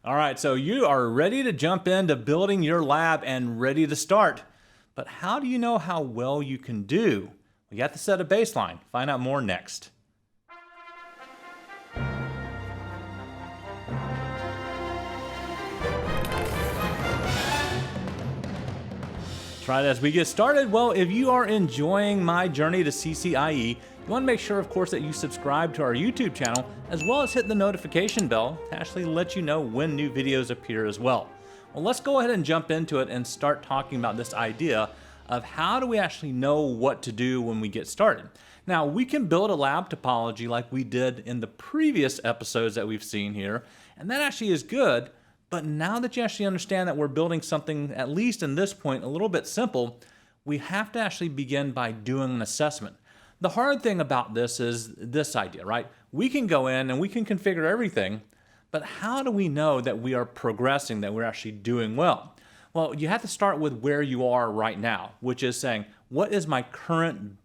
All right, so you are ready to jump into building your lab and ready to start. But how do you know how well you can do? Well, you have to set a baseline. Find out more next. That's right, as we get started, well, if you are enjoying my journey to CCIE, you want to make sure, of course, that you subscribe to our YouTube channel, as well as hit the notification bell to actually let you know when new videos appear as well. Well, let's go ahead and jump into it and start talking about this idea of how do we actually know what to do when we get started. Now, we can build a lab topology like we did in the previous episodes that we've seen here, and that actually is good. But now that you actually understand that we're building something, at least in this point, a little bit simple, we have to actually begin by doing an assessment. The hard thing about this is this idea, right? We can go in and we can configure everything, but how do we know that we are progressing, that we're actually doing well? Well, you have to start with where you are right now, which is saying, what is my current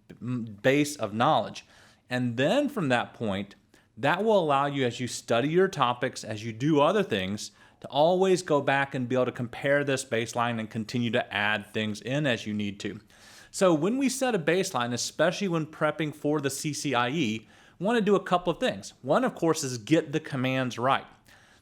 base of knowledge? And then from that point, that will allow you, as you study your topics, as you do other things, to always go back and be able to compare this baseline and continue to add things in as you need to. So when we set a baseline, especially when prepping for the CCIE, we want to do a couple of things. One, of course, is get the commands right.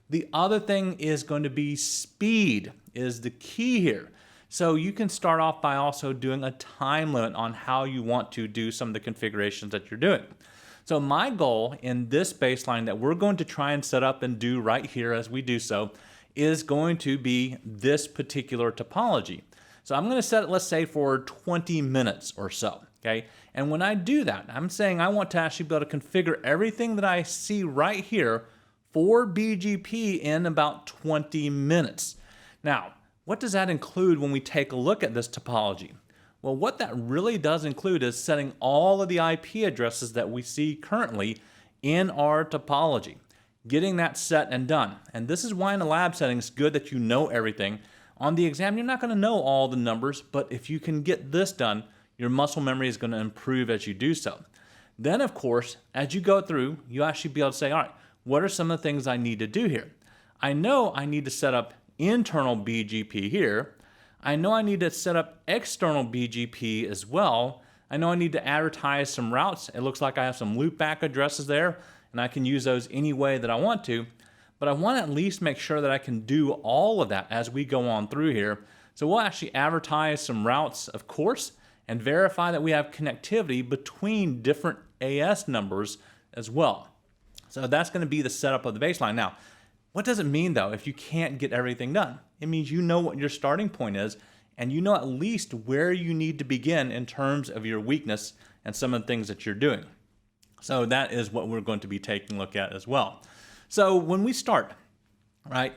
The other thing is going to be speed is the key here. So you can start off by also doing a time limit on how you want to do some of the configurations that you're doing. So my goal in this baseline that we're going to try and set up and do right here as we do so is going to be this particular topology. So I'm going to set it, let's say, for 20 minutes or so, okay? And when I do that, I'm saying I want to actually be able to configure everything that I see right here for BGP in about 20 minutes. Now, what does that include when we take a look at this topology? Well, what that really does include is setting all of the IP addresses that we see currently in our topology, getting that set and done. And this is why in a lab setting it's good that you know everything. On the exam, you're not going to know all the numbers, but if you can get this done, your muscle memory is going to improve as you do so. Then, of course, as you go through, you actually be able to say, all right, what are some of the things I need to do here? I know I need to set up internal BGP here. I know I need to set up external BGP as well. I know I need to advertise some routes. It looks like I have some loopback addresses there, and I can use those any way that I want to. But I want to at least make sure that I can do all of that as we go on through here. So we'll actually advertise some routes, of course, and verify that we have connectivity between different AS numbers as well. So that's going to be the setup of the baseline. Now, what does it mean, though, if you can't get everything done? It means you know what your starting point is, and you know at least where you need to begin in terms of your weakness and some of the things that you're doing. So that is what we're going to be taking a look at as well. So when we start, right,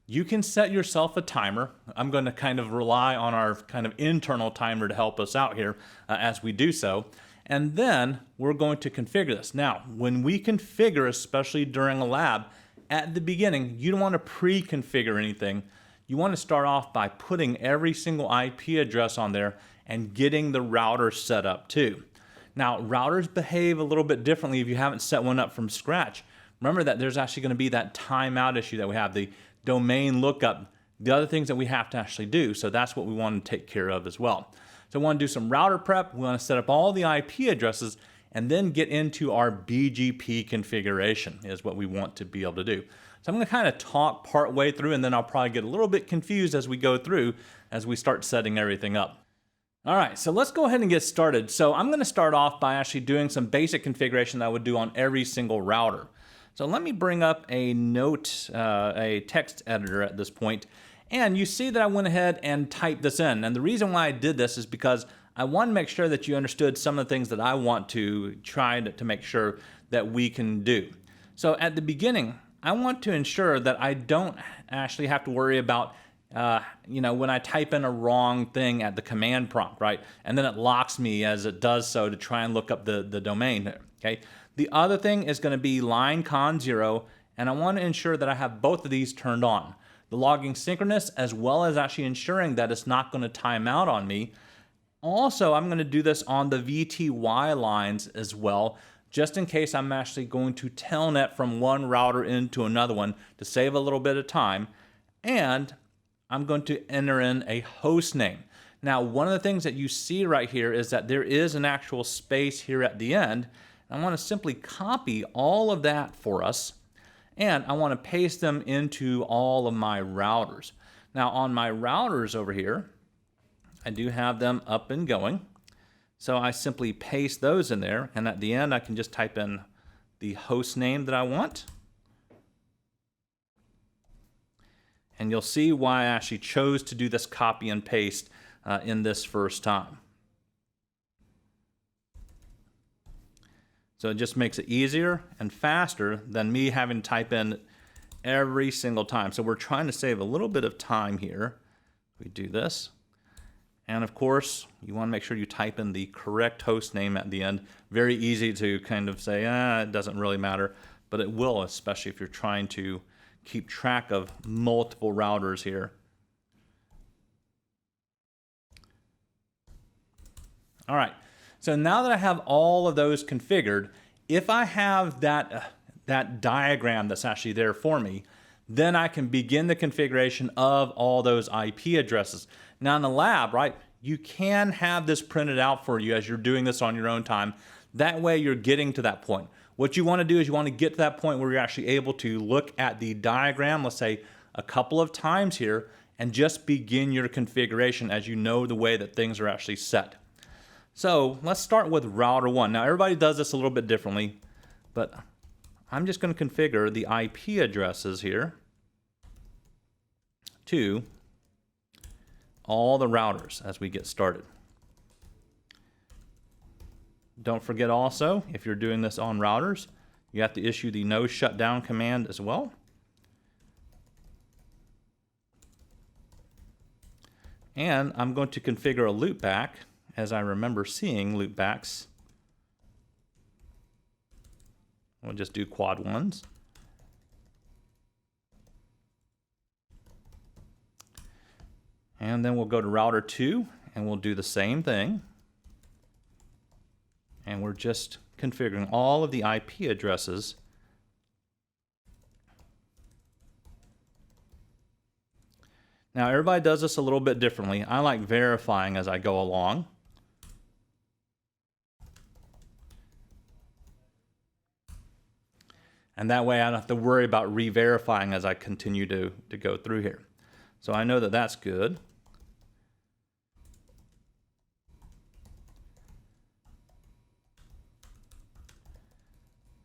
you can set yourself a timer. I'm going to kind of rely on our kind of internal timer to help us out here as we do so. And then we're going to configure this. Now, when we configure, especially during a lab, at the beginning, you don't want to pre-configure anything. You want to start off by putting every single IP address on there and getting the router set up too. Now, routers behave a little bit differently if you haven't set one up from scratch. Remember that there's actually going to be that timeout issue that we have, the domain lookup, the other things that we have to actually do. So that's what we want to take care of as well. So we want to do some router prep. We want to set up all the IP addresses and then get into our BGP configuration is what we want to be able to do. So I'm going to kind of talk part way through, and then I'll probably get a little bit confused as we go through as we start setting everything up. All right, so let's go ahead and get started. So I'm going to start off by actually doing some basic configuration that I would do on every single router. So let me bring up a a text editor at this point. And you see that I went ahead and typed this in. And the reason why I did this is because I want to make sure that you understood some of the things that I want to try to make sure that we can do. So at the beginning, I want to ensure that I don't actually have to worry about when I type in a wrong thing at the command prompt, right? And then it locks me as it does so to try and look up the domain, okay? The other thing is going to be line con 0, and I want to ensure that I have both of these turned on. The logging synchronous, as well as actually ensuring that it's not going to time out on me. Also, I'm going to do this on the VTY lines as well, just in case I'm actually going to telnet from one router into another one to save a little bit of time. And I'm going to enter in a host name. Now, one of the things that you see right here is that there is an actual space here at the end. I want to simply copy all of that for us, and I want to paste them into all of my routers. Now, on my routers over here, I do have them up and going. So I simply paste those in there, and at the end, I can just type in the host name that I want. And you'll see why I actually chose to do this copy and paste in this first time. So it just makes it easier and faster than me having to type in every single time. So we're trying to save a little bit of time here. We do this. And of course, you want to make sure you type in the correct host name at the end. Very easy to kind of say, it doesn't really matter, but it will, especially if you're trying to keep track of multiple routers here. All right, so now that I have all of those configured, if I have that diagram that's actually there for me, then I can begin the configuration of all those IP addresses. Now in the lab, right, you can have this printed out for you as you're doing this on your own time. That way you're getting to that point. What you want to do is you want to get to that point where you're actually able to look at the diagram, let's say a couple of times here, and just begin your configuration as you know the way that things are actually set. So let's start with router 1. Now everybody does this a little bit differently, but I'm just going to configure the IP addresses here to all the routers as we get started. Don't forget also, if you're doing this on routers, you have to issue the no shutdown command as well. And I'm going to configure a loopback, as I remember seeing loopbacks. We'll just do quad ones. And then we'll go to router 2 and we'll do the same thing. And we're just configuring all of the IP addresses. Now everybody does this a little bit differently. I like verifying as I go along. And that way I don't have to worry about re-verifying as I continue to go through here. So I know that that's good.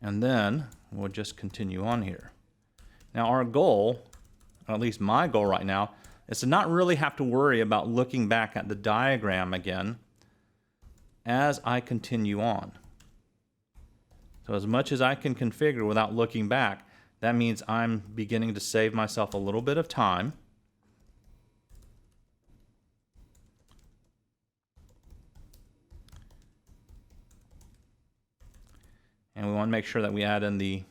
And then we'll just continue on here. Now our goal, or at least my goal right now, is to not really have to worry about looking back at the diagram again as I continue on. So as much as I can configure without looking back, that means I'm beginning to save myself a little bit of time. And we want to make sure that we add in the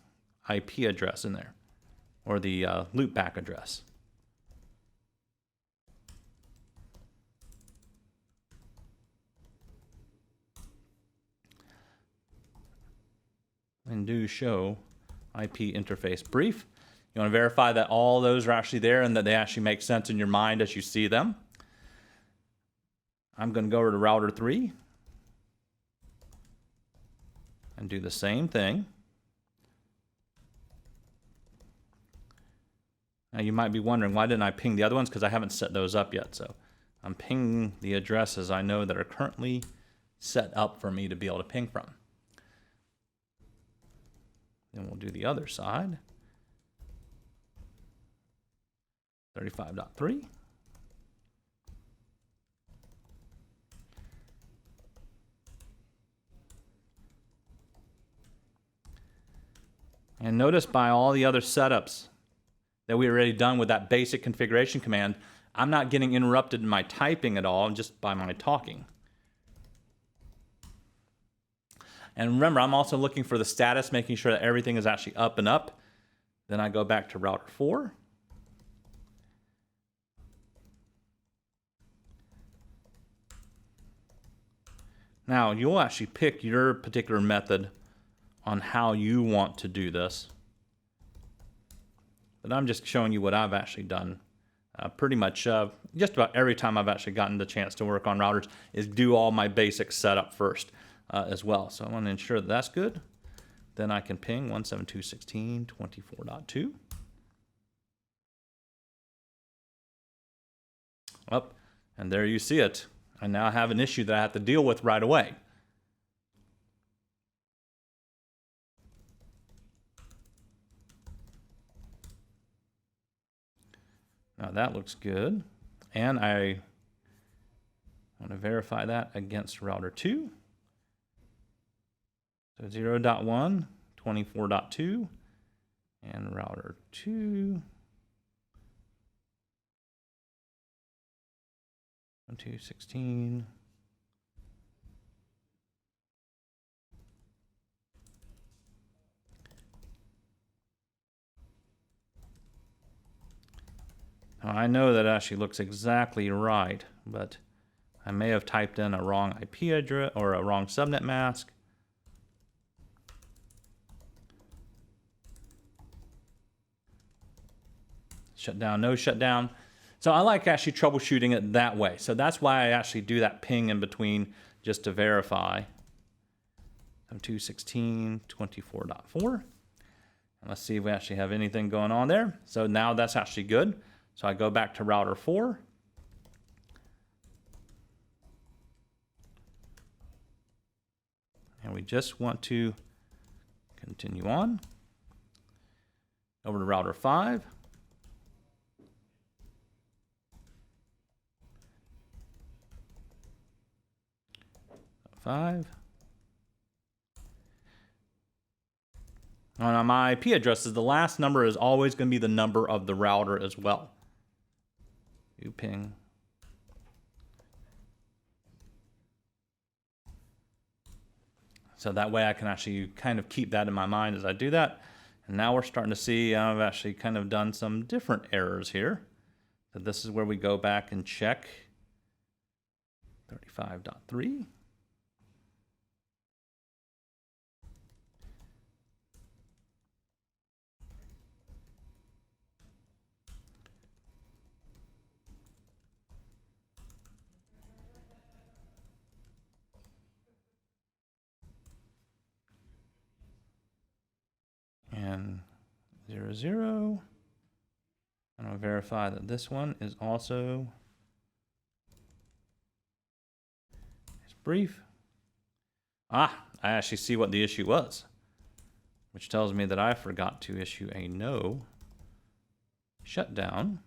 IP address in there, or the loopback address. And do show IP interface brief. You want to verify that all those are actually there and that they actually make sense in your mind as you see them. I'm going to go over to router 3 and do the same thing. Now you might be wondering, why didn't I ping the other ones? Because I haven't set those up yet. So I'm pinging the addresses I know that are currently set up for me to be able to ping from. Then we'll do the other side. 35.3. And notice by all the other setups that we already done with that basic configuration command, I'm not getting interrupted in my typing at all, just by my talking. And remember, I'm also looking for the status, making sure that everything is actually up and up. Then I go back to router 4. Now, you'll actually pick your particular method on how you want to do this. But I'm just showing you what I've actually done. Pretty much just about every time I've actually gotten the chance to work on routers is do all my basic setup first as well. So I want to ensure that that's good. Then I can ping 172.16.24.2. Up, and there you see it. I now have an issue that I have to deal with right away. Now that looks good. And I want to verify that against router 2. So 0.1, 24.2, and router 2. 1.2.16. Now, I know that actually looks exactly right, but I may have typed in a wrong IP address or a wrong subnet mask. Shutdown, no shutdown. So I like actually troubleshooting it that way. So that's why I actually do that ping in between just to verify. 2.16.24.4. And let's see if we actually have anything going on there. So now that's actually good. So I go back to router 4. And we just want to continue on. Over to router 5. 5. On my IP addresses, the last number is always going to be the number of the router as well. You ping. So that way I can actually kind of keep that in my mind as I do that. And now we're starting to see I've actually kind of done some different errors here. So this is where we go back and check 35.3. And 0.0. And I'll verify that this one is also brief. Ah, I actually see what the issue was, which tells me that I forgot to issue a no shutdown.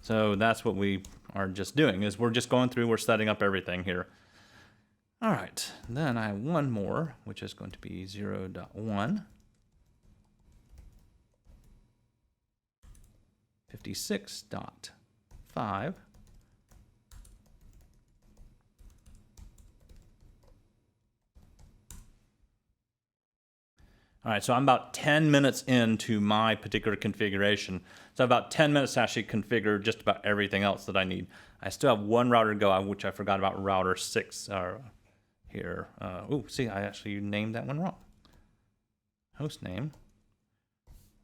So that's what we are just doing, is we're just going through, we're setting up everything here. All right, then I have one more, which is going to be 0.1. 56.5. All right, so I'm about 10 minutes into my particular configuration. So about 10 minutes to actually configure just about everything else that I need. I still have one router to go, which I forgot about, router 6 here. Oh, see, I actually named that one wrong. Host name,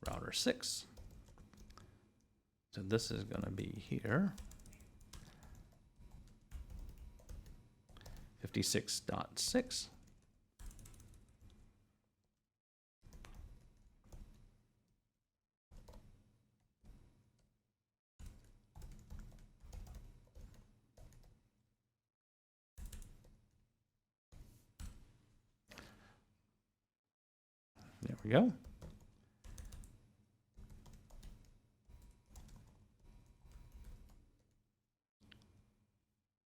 router 6. So this is going to be here. 56.6. There we go.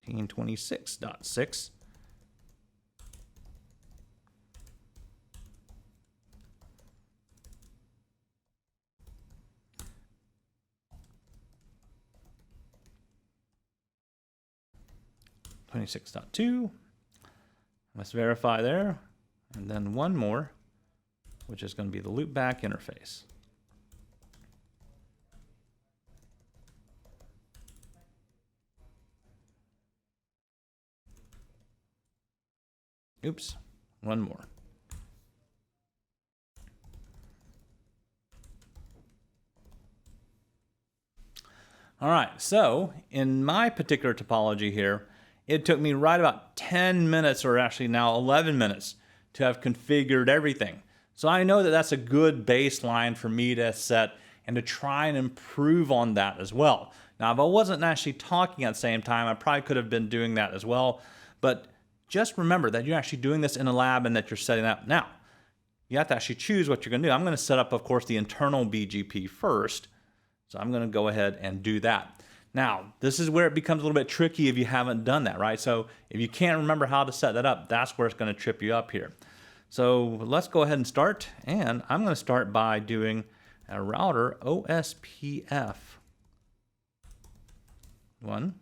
And 26.6. Let's verify there. And then one more, which is going to be the loopback interface. Oops, one more. All right, so in my particular topology here, it took me right about 10 minutes, or actually now 11 minutes, to have configured everything. So I know that that's a good baseline for me to set and to try and improve on that as well. Now, if I wasn't actually talking at the same time, I probably could have been doing that as well. But just remember that you're actually doing this in a lab and that you're setting up. Now, you have to actually choose what you're going to do. I'm going to set up, of course, the internal BGP first. So I'm going to go ahead and do that. Now, this is where it becomes a little bit tricky if you haven't done that, right? So if you can't remember how to set that up, that's where it's going to trip you up here. So let's go ahead and start. And I'm going to start by doing a router OSPF 1.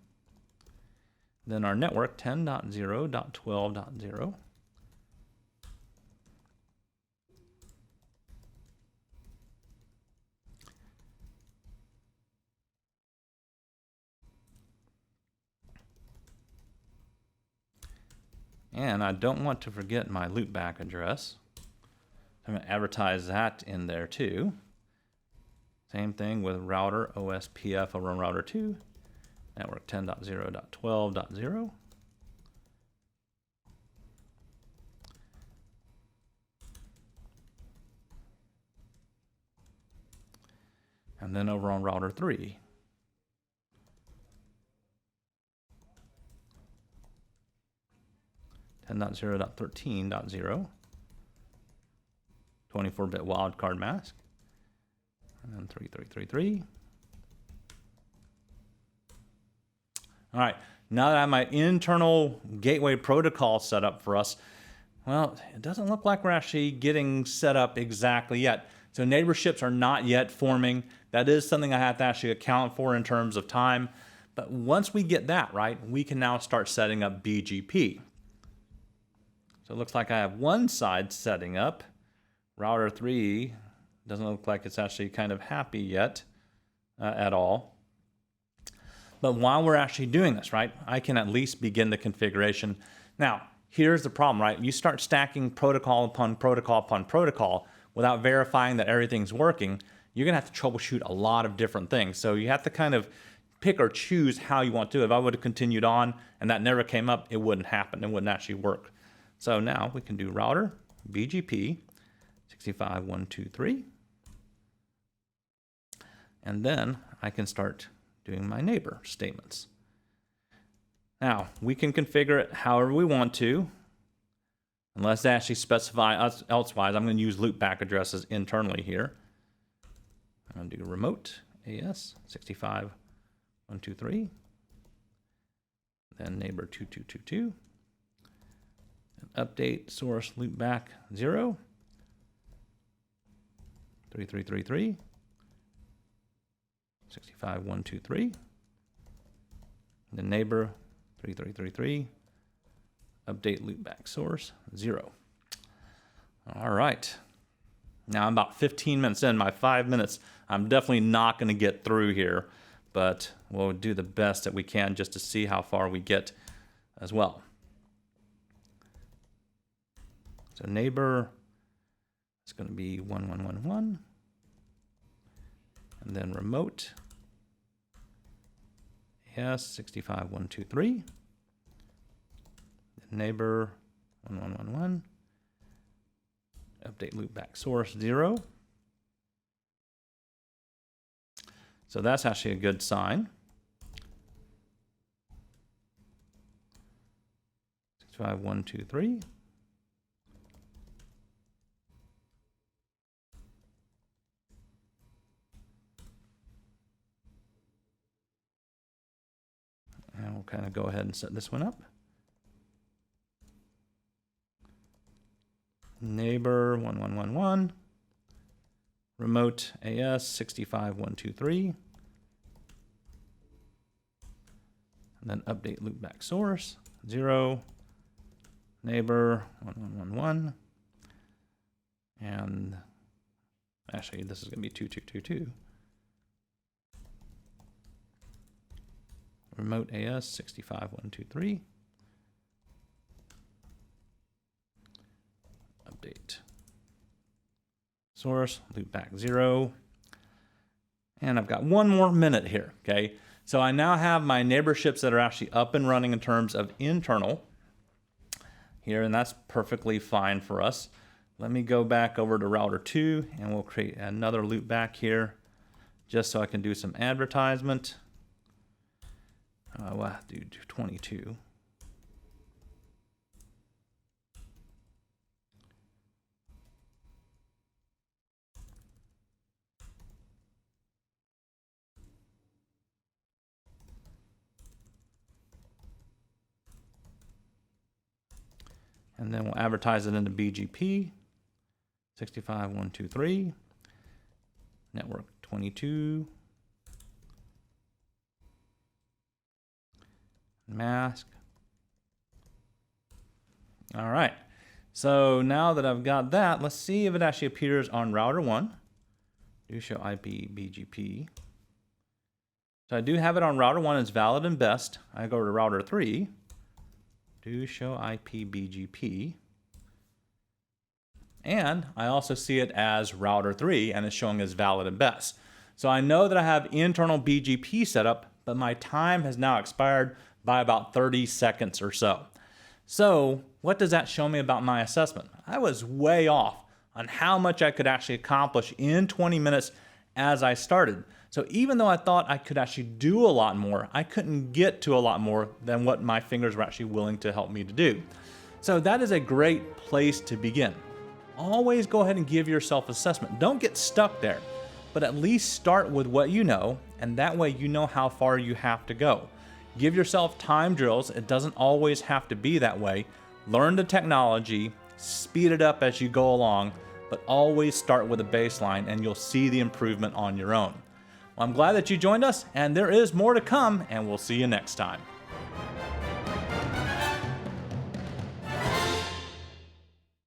Then our network 10.0.12.0. And I don't want to forget my loopback address. I'm going to advertise that in there too. Same thing with router OSPF over on router 2, network 10.0.12.0. And then over on router 3, .0.13.0, 24-bit wildcard mask, and then 3333. All right, now that I have my internal gateway protocol set up for us, well, it doesn't look like we're actually getting set up exactly yet. So neighborships are not yet forming. That is something I have to actually account for in terms of time. But once we get that right, we can now start setting up BGP. So it looks like I have one side setting up. Router 3 doesn't look like it's actually kind of happy yet at all. But while we're actually doing this, right, I can at least begin the configuration. Now, here's the problem, right? You start stacking protocol upon protocol upon protocol without verifying that everything's working, you're going to have to troubleshoot a lot of different things. So you have to kind of pick or choose how you want to. If I would have continued on and that never came up, it wouldn't happen. It wouldn't actually work. So now we can do router BGP 65123. And then I can start doing my neighbor statements. Now, we can configure it however we want to, unless they actually specify elsewise. I'm going to use loopback addresses internally here. I'm going to do remote AS 65123, then neighbor 2222, and update source loopback 0, 3333, 65123, then neighbor 3333, update loopback source 0. All right. Now I'm about 15 minutes in. My 5 minutes, I'm definitely not going to get through here, but we'll do the best that we can just to see how far we get as well. So neighbor is going to be 1111, and then remote AS 65123, neighbor 1111, update loopback source 0. So that's actually a good sign. 65123. And we'll kind of go ahead and set this one up. Neighbor 1111, remote AS 65123, and then update loopback source 0, neighbor 1111, and actually this is going to be 2222, remote AS 65123. update. Source, loop back 0. And I've got 1 more minute here, okay? So I now have my neighborships that are actually up and running in terms of internal here, and that's perfectly fine for us. Let me go back over to router 2, and we'll create another loop back here just so I can do some advertisement. We'll have to do 22. And then we'll advertise it into BGP, 65.123, network 22, mask. All right, so now that I've got that, let's see if it actually appears on router 1. Do show IP BGP. So I do have it on router 1, it's valid and best. I go to router 3. Do show IP BGP. And I also see it as router 3 and it's showing as valid and best. So I know that I have internal BGP set up, but my time has now expired by about 30 seconds or so. So what does that show me about my assessment? I was way off on how much I could actually accomplish in 20 minutes as I started. So even though I thought I could actually do a lot more, I couldn't get to a lot more than what my fingers were actually willing to help me to do. So that is a great place to begin. Always go ahead and give yourself assessment. Don't get stuck there, but at least start with what you know, and that way you know how far you have to go. Give yourself time drills. It doesn't always have to be that way. Learn the technology, speed it up as you go along, but always start with a baseline and you'll see the improvement on your own. Well, I'm glad that you joined us, and there is more to come, and we'll see you next time.